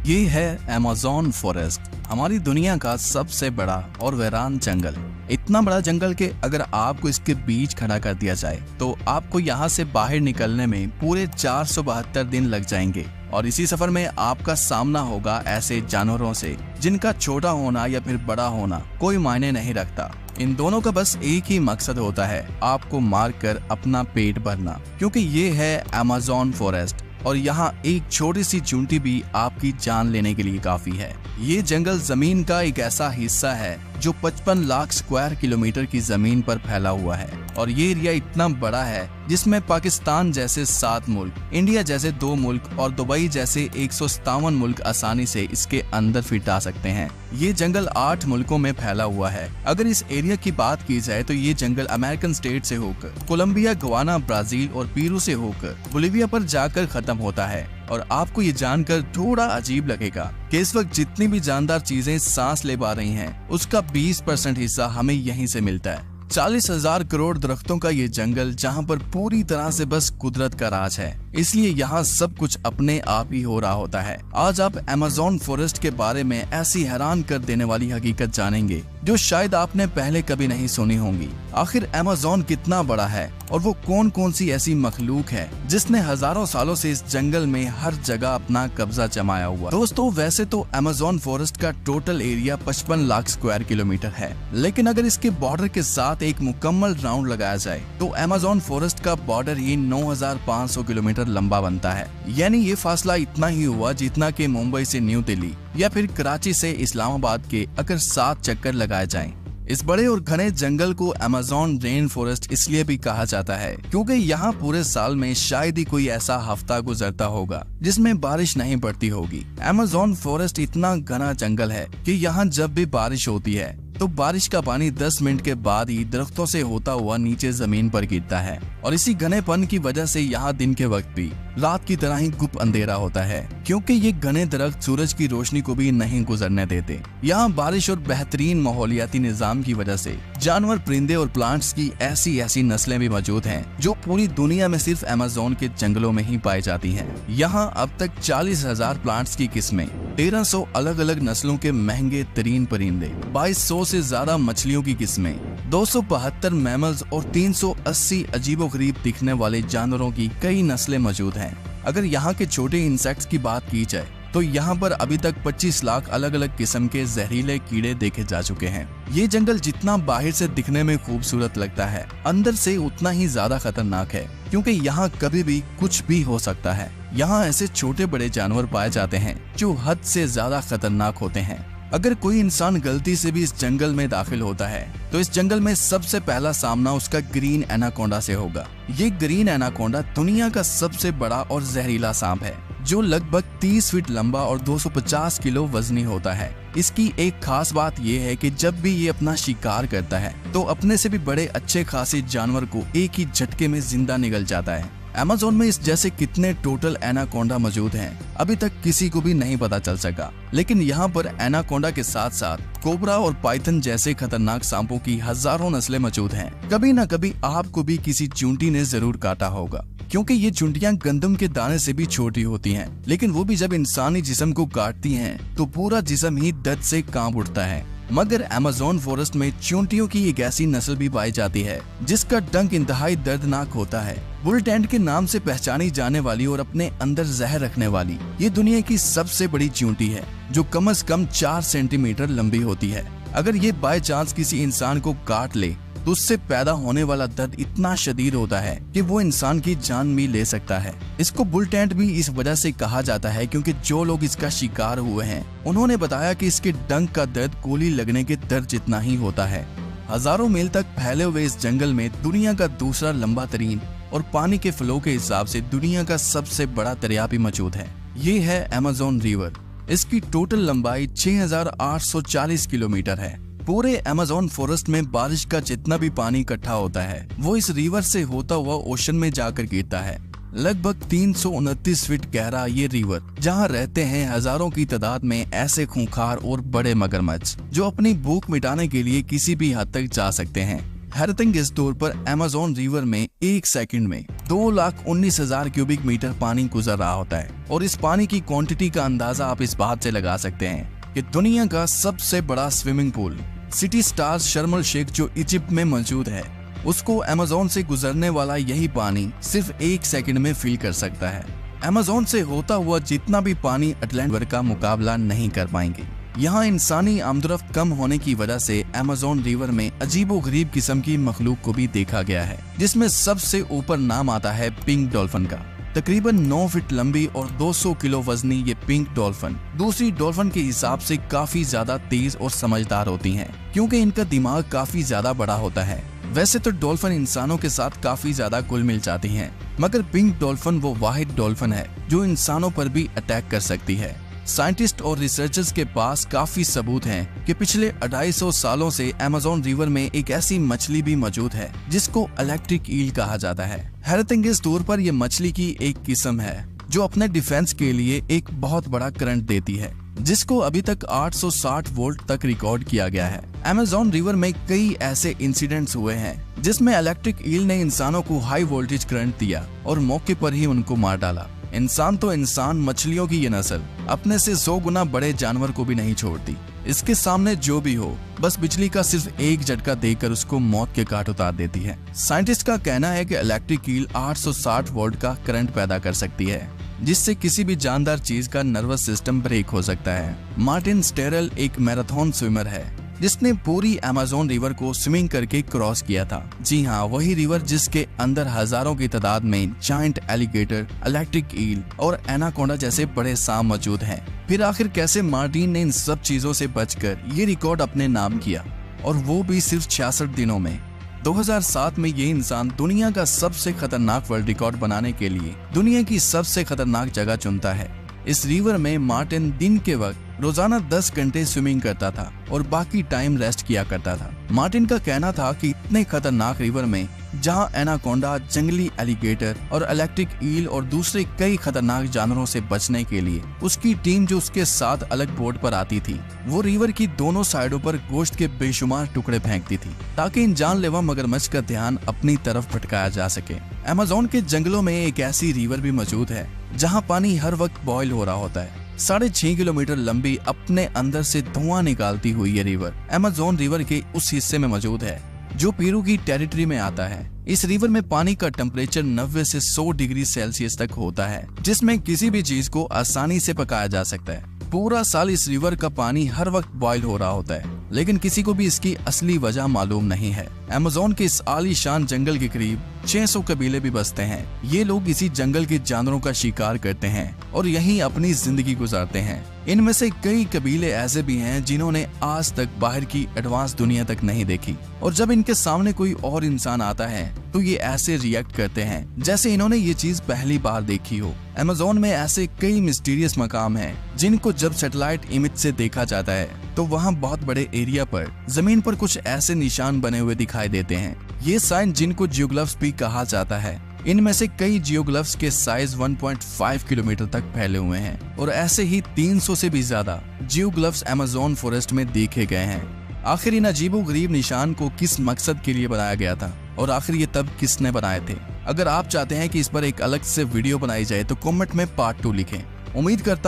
ये है Amazon forest, हमारी दुनिया का सबसे बड़ा और वीरान जंगल। इतना बड़ा जंगल के अगर आपको इसके बीच खड़ा कर दिया जाए तो आपको यहाँ से बाहर निकलने में पूरे 472 दिन लग जाएंगे। और इसी सफर में आपका सामना होगा ऐसे जानवरों से जिनका छोटा होना या फिर बड़ा होना कोई मायने नहीं रखता। इन दोनों का बस एक ही मकसद होता है, आपको मारकर अपना पेट भरना, क्योंकि ये है अमेज़न फॉरेस्ट और यहाँ एक छोटी सी चूंटी भी आपकी जान लेने के लिए काफी है। ये जंगल जमीन का एक ऐसा हिस्सा है जो 55 लाख स्क्वायर किलोमीटर की जमीन पर फैला हुआ है और ये एरिया इतना बड़ा है जिसमें पाकिस्तान जैसे 7 मुल्क, इंडिया जैसे 2 मुल्क और दुबई जैसे 157 मुल्क आसानी से इसके अंदर फिट आ सकते हैं। ये जंगल 8 मुल्कों में फैला हुआ है। अगर इस एरिया की बात की जाए तो ये जंगल अमेरिकन स्टेट से होकर कोलंबिया, गवाना, ब्राजील और पेरू से होकर बोलिविया पर जाकर खत्म होता है। और आपको ये जानकर थोड़ा अजीब लगेगा कि इस वक्त जितनी भी जानदार चीजें सांस ले पा रही हैं, उसका 20% हिस्सा हमें यहीं से मिलता है। 40,000 करोड़ दरख्तों का ये जंगल जहाँ पर पूरी तरह से बस कुदरत का राज है, इसलिए यहाँ सब कुछ अपने आप ही हो रहा होता है। आज आप अमेज़न फॉरेस्ट के बारे में ऐसी हैरान कर देने वाली हकीकत जानेंगे जो शायद आपने पहले कभी नहीं सुनी होंगी। आखिर अमेज़न कितना बड़ा है और वो कौन कौन सी ऐसी मखलूक है जिसने हजारों सालों से इस जंगल में हर जगह अपना कब्जा जमाया हुआ। दोस्तों, वैसे तो अमेज़न फॉरेस्ट का total area 55 lakh square kilometre है, लेकिन अगर इसके बॉर्डर के साथ एक मुकम्मल राउंड लगाया जाए तो अमेज़न फॉरेस्ट का बॉर्डर ही 9,500 किलोमीटर लंबा बनता है। यानी ये फासला इतना ही हुआ जितना कि मुंबई से न्यू दिल्ली या फिर कराची से इस्लामाबाद के अगर 7 चक्कर लगाए जाएं। इस बड़े और घने जंगल को अमेज़न रेन फॉरेस्ट इसलिए भी कहा जाता है क्योंकि यहाँ पूरे साल में शायद ही कोई ऐसा हफ्ता गुजरता होगा जिसमें बारिश नहीं पड़ती होगी। अमेज़न फॉरेस्ट इतना घना जंगल है कि यहाँ जब भी बारिश होती है तो बारिश का पानी 10 मिनट के बाद ही दरख्तों से होता हुआ नीचे जमीन पर गिरता है और इसी घनेपन की वजह से यहाँ दिन के वक्त भी रात की तरह ही गुप अंधेरा होता है, क्योंकि ये घने दरख्त सूरज की रोशनी को भी नहीं गुजरने देते। यहाँ बारिश और बेहतरीन माहौलियाती निजाम की वजह से जानवर, परिंदे और प्लांट्स की ऐसी नस्लें भी मौजूद हैं जो पूरी दुनिया में सिर्फ अमेज़न के जंगलों में ही पाई जाती हैं। यहाँ अब तक 40,000 प्लांट्स की किस्में, 1300 अलग अलग नस्लों के महंगे तरीन परिंदे, 2200 से ज्यादा मछलियों की किस्में, 272 मैमल्स और 380 अजीबोगरीब दिखने वाले जानवरों की कई नस्लें मौजूद हैं। अगर यहाँ के छोटे इंसेक्ट्स की बात की जाए तो यहाँ पर अभी तक 25 लाख अलग अलग किस्म के जहरीले कीड़े देखे जा चुके हैं। ये जंगल जितना बाहर से दिखने में खूबसूरत लगता है, अंदर से उतना ही ज्यादा खतरनाक है, क्योंकि यहाँ कभी भी कुछ भी हो सकता है। यहाँ ऐसे छोटे बड़े जानवर पाए जाते हैं जो हद से ज्यादा खतरनाक होते हैं। अगर कोई इंसान गलती से भी इस जंगल में दाखिल होता है तो इस जंगल में सबसे पहला सामना उसका ग्रीन एनाकोंडा से होगा। ये ग्रीन एनाकोंडा दुनिया का सबसे बड़ा और जहरीला सांप है जो लगभग 30 फीट लंबा और 250 किलो वजनी होता है। इसकी एक खास बात यह है कि जब भी ये अपना शिकार करता है तो अपने से भी बड़े अच्छे खासे जानवर को एक ही झटके में जिंदा निगल जाता है। अमेज़न में इस जैसे कितने टोटल एनाकोंडा मौजूद हैं अभी तक किसी को भी नहीं पता चल सका, लेकिन यहाँ पर एनाकोंडा के साथ साथ कोबरा और पाइथन जैसे खतरनाक सांपों की हजारों नस्लें मौजूद हैं। कभी न कभी आपको भी किसी चूंटी ने जरूर काटा होगा, क्योंकि ये चूंटियां गंदम के दाने से भी छोटी होती हैं, लेकिन वो भी जब इंसानी जिस्म को काटती हैं तो पूरा जिस्म ही दर्द से कांप उठता है। मगर अमेज़न फॉरेस्ट में चूंटियों की एक ऐसी नस्ल भी पाई जाती है जिसका डंक इंतहाई दर्दनाक होता है। बुल टेंट के नाम से पहचानी जाने वाली और अपने अंदर जहर रखने वाली ये दुनिया की सबसे बड़ी चूंटी है जो कम से कम 4 सेंटीमीटर लंबी होती है। अगर ये बाय चांस किसी इंसान को काट ले तो उससे पैदा होने वाला दर्द इतना शदीद होता है कि वो इंसान की जान भी ले सकता है। इसको बुल टेंट भी इस वजह से कहा जाता है क्योंकि जो लोग इसका शिकार हुए हैं उन्होंने बताया कि इसके डंक का दर्द गोली लगने के दर्द जितना ही होता है। हजारों मील तक फैले हुए इस जंगल में दुनिया का दूसरा लंबा तरीन और पानी के फ्लो के हिसाब से दुनिया का सबसे बड़ा दरिया भी मौजूद है। ये है अमेज़न रिवर। इसकी टोटल लंबाई 6,840 किलोमीटर है। पूरे अमेज़न फॉरेस्ट में बारिश का जितना भी पानी इकट्ठा होता है वो इस रिवर से होता हुआ ओशन में जाकर गिरता है। लगभग 329 फीट गहरा ये रिवर, जहाँ रहते हैं हजारों की तादाद में ऐसे खूंखार और बड़े मगरमच्छ जो अपनी भूख मिटाने के लिए किसी भी हद तक जा सकते हैं। हैरत अंगेज तौर पर अमेज़न रिवर में एक सेकंड में 2,19,000 क्यूबिक मीटर पानी गुजर रहा होता है। और इस पानी की क्वांटिटी का अंदाजा आप इस बात से लगा सकते हैं कि दुनिया का सबसे बड़ा स्विमिंग पूल सिटी स्टार्स शर्म अल शेख जो इजिप्ट में मौजूद है, उसको अमेज़न से गुजरने वाला यही पानी सिर्फ एक सेकंड में फिल कर सकता है। अमेज़न से होता हुआ जितना भी पानी अटलांटिक का मुकाबला नहीं कर पाएंगे। यहाँ इंसानी आमदरफ्त कम होने की वजह से अमेज़न रिवर में अजीबोगरीब किस्म की मखलूक को भी देखा गया है, जिसमें सबसे ऊपर नाम आता है पिंक डॉल्फिन का। तकरीबन 9 फीट लंबी और 200 किलो वजनी ये पिंक डॉल्फिन दूसरी डॉल्फिन के हिसाब से काफी ज्यादा तेज और समझदार होती हैं, क्योंकि इनका दिमाग काफी ज्यादा बड़ा होता है। वैसे तो डॉल्फिन इंसानों के साथ काफी ज्यादा घुल मिल जाती हैं, मगर पिंक डॉल्फिन वो वाहिद डॉल्फिन है जो इंसानों पर भी अटैक कर सकती है। साइंटिस्ट और रिसर्चर्स के पास काफी सबूत हैं कि पिछले 250 सालों से अमेज़न रिवर में एक ऐसी मछली भी मौजूद है जिसको इलेक्ट्रिक ईल कहा जाता है। हैरत अंगेज तौर पर यह मछली की एक किस्म है जो अपने डिफेंस के लिए एक बहुत बड़ा करंट देती है, जिसको अभी तक 860 वोल्ट तक रिकॉर्ड किया गया है। अमेज़न रिवर में कई ऐसे इंसिडेंट्स हुए हैं जिसमें इलेक्ट्रिक ईल ने इंसानों को हाई वोल्टेज करंट दिया और मौके पर ही उनको मार डाला। इंसान तो इंसान, मछलियों की ये नस्ल अपने से 100 गुना बड़े जानवर को भी नहीं छोड़ती। इसके सामने जो भी हो, बस बिजली का सिर्फ एक झटका देकर उसको मौत के घाट उतार देती है। साइंटिस्ट का कहना है कि इलेक्ट्रिक ईल 860 वोल्ट का करंट पैदा कर सकती है, जिससे किसी भी जानदार चीज का नर्वस सिस्टम ब्रेक हो सकता है। मार्टिन स्टेरल एक मैराथन स्विमर है जिसने पूरी अमेज़न रिवर को स्विमिंग करके क्रॉस किया था। जी हाँ, वही रिवर जिसके अंदर हजारों की तादाद में जायंट एलिगेटर, इलेक्ट्रिक ईल और एनाकोंडा जैसे बड़े सांप मौजूद हैं। फिर आखिर कैसे मार्टिन ने इन सब चीजों से बचकर ये रिकॉर्ड अपने नाम किया, और वो भी सिर्फ 66 दिनों में। 2007 में ये इंसान दुनिया का सबसे खतरनाक वर्ल्ड रिकॉर्ड बनाने के लिए दुनिया की सबसे खतरनाक जगह चुनता है। इस रिवर में मार्टिन दिन के वक्त रोजाना 10 घंटे स्विमिंग करता था और बाकी टाइम रेस्ट किया करता था। मार्टिन का कहना था कि इतने खतरनाक रिवर में जहां एनाकोंडा, जंगली एलिगेटर और इलेक्ट्रिक ईल और दूसरे कई खतरनाक जानवरों से बचने के लिए उसकी टीम जो उसके साथ अलग बोट पर आती थी, वो रिवर की दोनों साइडों पर गोश्त के बेशुमार टुकड़े फेंकती थी ताकि इन जानलेवा मगरमच्छ का ध्यान अपनी तरफ भटकाया जा सके। अमेज़न के जंगलों में एक ऐसी रिवर भी मौजूद है जहाँ पानी हर वक्त बॉयल हो रहा होता है। 6.5 किलोमीटर लंबी, अपने अंदर से धुआं निकालती हुई ये रिवर अमेज़न रिवर के उस हिस्से में मौजूद है जो पेरू की टेरिटरी में आता है। इस रिवर में पानी का टेम्परेचर 90 से 100 डिग्री सेल्सियस तक होता है, जिसमें किसी भी चीज को आसानी से पकाया जा सकता है। पूरा साल इस रिवर का पानी हर वक्त बॉयल हो रहा होता है, लेकिन किसी को भी इसकी असली वजह मालूम नहीं है। अमेज़न के इस आलीशान जंगल के करीब 600 कबीले भी बसते हैं। ये लोग इसी जंगल के जानवरों का शिकार करते हैं और यहीं अपनी जिंदगी गुजारते हैं। इनमें से कई कबीले ऐसे भी हैं जिन्होंने आज तक बाहर की एडवांस दुनिया तक नहीं देखी, और जब इनके सामने कोई और इंसान आता है तो ये ऐसे रिएक्ट करते हैं जैसे इन्होंने ये चीज पहली बार देखी हो। अमेज़न में ऐसे कई मिस्टीरियस मकाम हैं जिनको जब सैटेलाइट इमेज से देखा जाता है तो वहाँ बहुत बड़े एरिया पर जमीन पर कुछ ऐसे निशान बने हुए दिखाई देते हैं। ये साइन जिनको जियोग्लिफ्स भी कहा जाता है। इनमें से कई जियोग्लिफ्स के साइज 1.5 किलोमीटर तक फैले हुए हैं और ऐसे ही 300 से भी ज्यादा जियोग्लिफ्स अमेज़न फॉरेस्ट में देखे गए हैं। आखिर इन अजीबोगरीब निशान को किस मकसद के लिए बनाया गया था और आखिर ये तब किसने बनाए थे? अगर आप चाहते हैं कि इस पर एक अलग से वीडियो बनाई जाए तो कमेंट में पार्ट 2 लिखें। उम्मीद करता